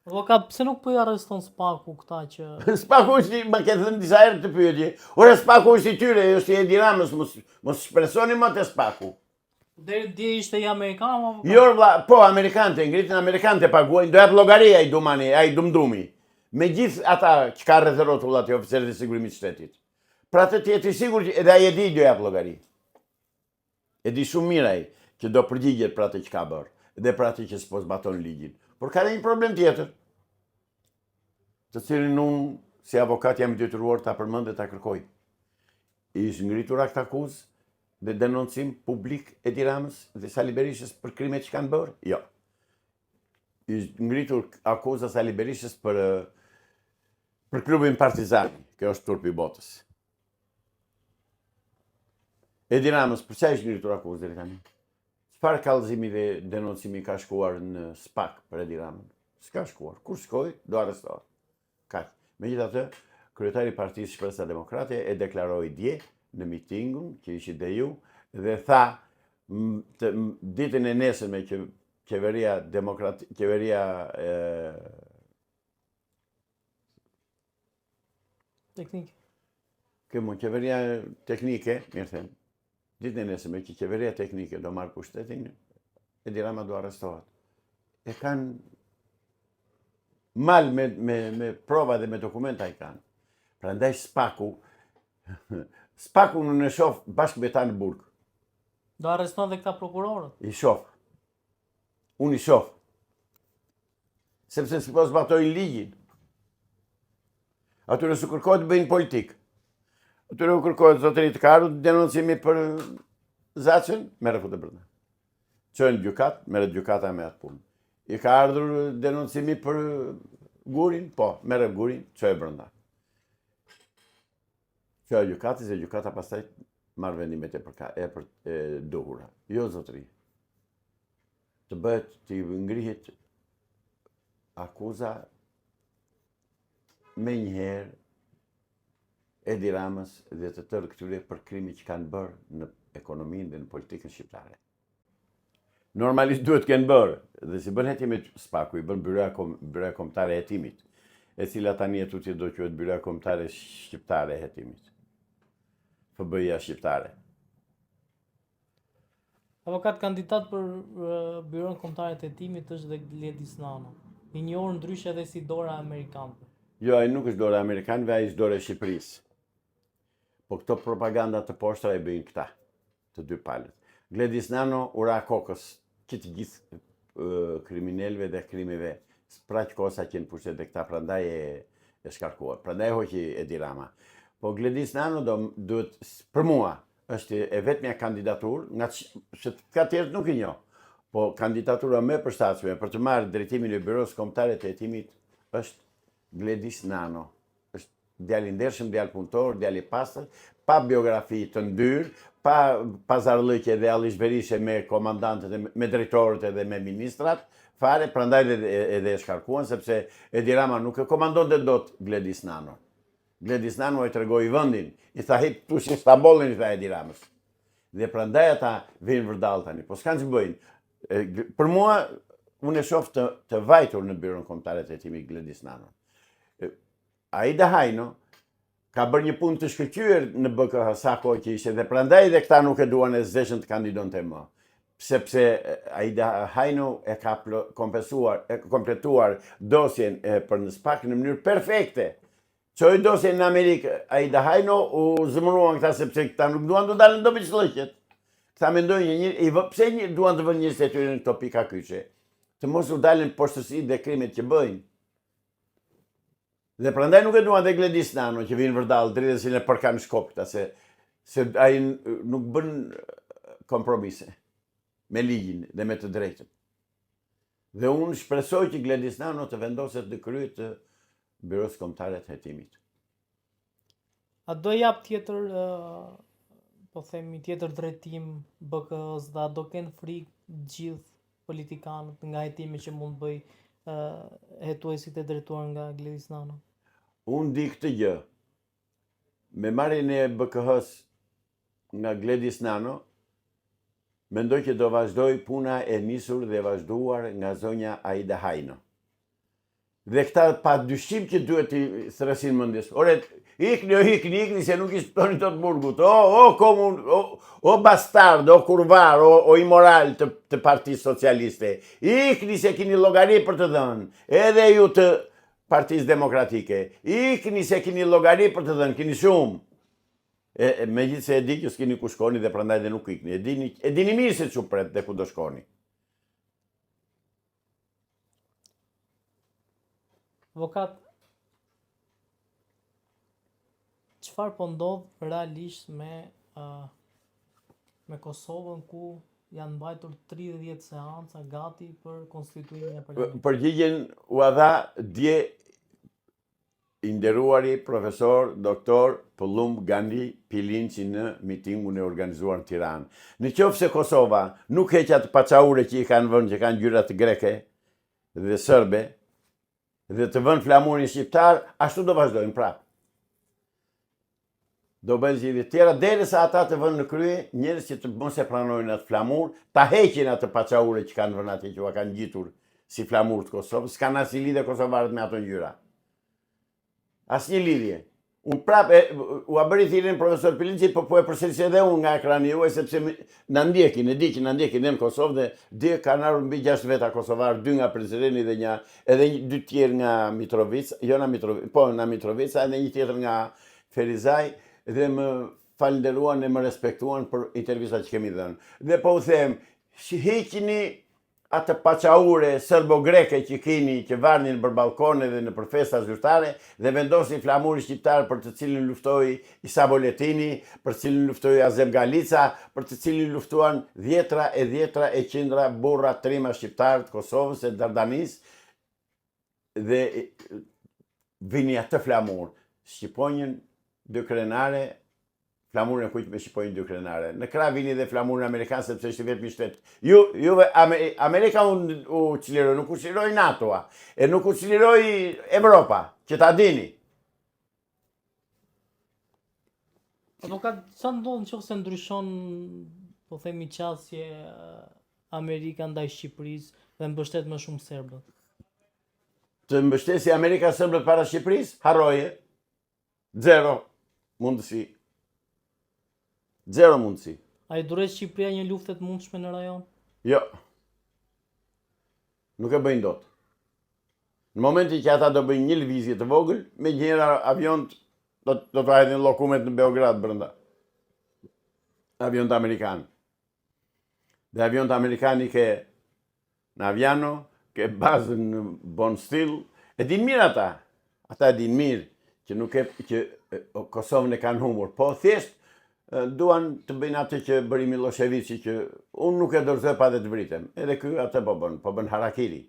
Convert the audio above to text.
Avokat, pse nuk po i arreston Spaku këta që... Spaku është, më ke thënë disa herë të pyetje. Ora Spaku është i tyre, është i Edi Ramës, mos shpresoni më te Spaku. Deri dje ishte i Amerikan, avokat? Jo, vlla, po amerikanët, ngritën amerikanët e paguajnë, do jap llogari ai Dumani, ai Dumdumi. Me gjithë ata që ka rreth rrotullat e oficerëve të sigurimit të shtetit. Pra të jetë i sigurt që edhe ai e di do jap llogari. E di shumë mirë ai që do përgjigjet për atë që ka bërë dhe për atë që s'po zbaton ligjin. Por ka edhe një problem tjetër, të cilin unë si avokat jam i detyruar ta përmend dhe ta kërkoj. Ishtë ngritur akt akuzë dhe denoncim publik Edi Ramës dhe Sali Berishës për krimet që kanë bërë? Jo. Ishtë ngritur akuza Sali Berishës për klubin Partizani, kjo është turpi i botës. Edi Ramës, për çfarë ishtë ngritur akuzë deri tani? Çfarë kallëzimi dhe denoncimi ka shkuar në SPAK për Edi Ramën? S'ka shkuar. Kur shkoj, do arrestohet. Kaq. Megjithatë, kryetari i Partisë Shpresa Demokrate e deklaroi dje në mitingun që ishit dhe ju dhe tha ditën e nesërme që qeveria Teknike. Qeveria teknike, mirë them, ditën e nesërme që qeveria teknike do marrë pushtetin, Edi Rama do arrestohet. E kanë mal me prova dhe me dokumenta i kanë. Prandaj Spaku në shoh bashkë me ta në burg. Do arreston dhe këta prokurorët? I shoh. Unë i shoh. Sepse s'po zbatojnë ligjin. Atyre s'u kërkohet të bëjnë politikë. Atyre u kërkohet zotëri të karu denoncimi për Zaçën, merre futë brenda. Çojnë gjykat, merret gjykata me atë punë. I ka ardhur denoncimi për Gurin, po, merre Gurin, çojë brenda. Çojë gjykatës e gjykata pastaj marrë vendimet e duhura. Jo zotëri. Të bëhet, të ngrihet akuza me njëherë Edi Ramës dhe të tërë këtyre për krimi që kanë bërë në ekonominë dhe në politikën shqiptare. Normalisht duhet kënë bërë, dhe si bën hetimit Spaku, i bën Byroja Kombëtare e Hetimit, e cila tani e tutje do quhet Byroja Kombëtare Shqiptare e Hetimit. FBI-ja shqiptare. Avokat, kandidat për Byronë Kombëtare të Hetimit është dhe Gledis Nano. I njohur ndryshe edhe si dora amerikanëve. Jo, ai nuk është dora amerikanëve, ai është dora e Shqipërisë. Po këto propaganda të poshtra e bëjnë këta, të dy palët. Gledis Nano ura kokës që të gjithë kriminelve dhe krimeve, spraq kosa që në pushtet dhe këta prandaj e shkarkuar. Prandaj hoqi Edi Rama. Po Gledis Nano duhet, për mua, është e vetmja kandidaturë, nga që ka tjerët nuk i njoh. Po kandidatura më e përshtatshme për të marrë drejtimin e Byros Kombëtare të Hetimit është Gledis Nano. Është djalë i ndershëm, djalë punëtor, djalë i pastër, pa biografi të ndyrë, pa pazarllëqe dhe allishberishe me komandantët, me drejtorët edhe me ministrat, fare, prandaj edhe e shkarkuan, sepse Edi Rama nuk e komandonte dot Gledis Nano. Gledis Nano e tregoi vendin, i tha hip tush në Stambollin, i tha Edi Ramës. Dhe prandaj ata vinë vërdall tani, po s'kan që bëjnë. Për mua, unë e shoh të vajtur në Byron Kombëtare të Hetimit Gledis Nano. Aida Hajno ka bërë një punë të shkëlqyer në BKH sa kohë që ishte dhe prandaj dhe këta nuk e duan e zeshën të kandidonte më. Sepse Aida Hajno e ka kompletuar dosjen për në SPAK në mënyrë perfekte. Çoi dosjen në Amerikë, Aida Hajno u zëmëruan këta sepse këta nuk duan të dalin dobi çllëqet. Këta mendojnë pse duan të vënë njerëzit e tyre në këto pika kyçe. Të mos u dalin poshtësi dhe krimet që bëjnë. Dhe prandaj nuk e duan dhe Gledis Nano që vinë vërdall dridhesin e përkan shkop këta se ai nuk bën kompromise me ligjin dhe me të drejtën. Dhe unë shpresoj që Gledis Nano të vendoset në krye të Byros Kombëtare të Hetimit. A do jap tjetër, po themi, tjetër drejtim BKH-s dhe a do kenë frikë gjithë politikanët nga hetimi që mund bëj hetuesit e drejtuar nga Gledis Nano? Unë di këtë gjë. Me marrjen e BKH-s nga Gledis Nano, mendoj që do vazhdoj puna e nisur dhe vazhduar nga zonja Aida Hajno. Dhe këta pa dyshim që duhet të thrasin mendjes. Ore, ikni se nuk i shtoni tot burgut. O bastard, o kurvar, o imoral të Partisë Socialiste. Ikni se keni llogari për të dhënë. Edhe ju të Partisë Demokratike. Ikni se keni llogari për të dhënë, keni shumë. Megjithse e di që s'keni ku shkoni dhe prandaj dhe nuk ikni. E dini mirë se çu pret dhe ku do shkoni. Avokat, çfarë po ndodh realisht me Kosovën ku janë mbajtur 30 seanca gati për konstituimin e parlamentit? Përgjigjen u dha dje i nderuari profesor doktor Pullum Gandi Pilinci në mitingun e organizuar në Tiranë. Në qoftë se Kosova nuk heq atë paçaure që i kanë vënë, që kanë ngjyrat greke dhe serbe, dhe të vënë flamurin shqiptar, ashtu do vazhdojnë prapë. Do bëjnë zgjidhje tjera, derisa ata të vënë në krye njerëz që të mos e pranojnë atë flamur, ta heqin atë paçaure që kanë vënë atje, që ua kanë ngjitur si flamur të Kosovës, s'kanë asnjë lidhje kosovarët me ato ngjyra. Asnjë lidhje. Unë prapë u bëri thirrjen profesor Pilinci, po e përsëris edhe unë nga ekrani juaj sepse na ndjekin, e di që na ndjekin në Kosovë dhe dje kanë ardhur mbi 6 veta kosovar, 2 nga Prizreni dhe edhe 2 tjerë nga Mitrovica, jo nga Mitrovica, po nga Mitrovica, edhe një tjetër nga Ferizaj, dhe më falënderuan e më respektuan për intervistat që kemi dhënë. Dhe po u them, heqini atë paçaure serbo-greke që keni, që varnin për balkone dhe në për festa zyrtare, dhe vendosin flamurin shqiptar për të cilin luftoi Isa Boletini, për të cilin luftoi Azem Galica, për të cilin luftuan dhjetra e qindra burra trima shqiptar të Kosovës e Dardanis, dhe vini atë flamur, shqiponjën dy krenare, flamurin e kujt me shqiponjën dy krenare. Në krah vini dhe flamurin amerikan, sepse është vetëm shtet. Juve Amerika u çliroi, nuk u çliroi NATO-a, e nuk u çliroi Evropa, që ta dini. Avokat, çfarë ndodh nëse ndryshon, po themi, qasje Amerika ndaj Shqipërisë dhe mbështet më shumë serbët? Të mbështesi Amerika serbët para Shqipërisë? Harroje. Zero mundësi. Zero mundësi. A i duhet Shqipëria një lufte të mundshme në rajon? Jo. Nuk e bëjnë dot. Në momentin që ata do bëjnë një lëvizje të vogël, me njëra avion do të hajnë llokumet në Beograd brenda. Avionët amerikanë. Dhe avionët amerikanë ke në Aviano, ke bazën në Bonstil, e din mirë ata. Ata e din mirë që Kosovën e kanë humbur, po thjesht duan të bëjnë atë që bëri Miloševići, që unë nuk e dorëzoj pa dhe të vritem. Edhe ky atë po bën harakiri.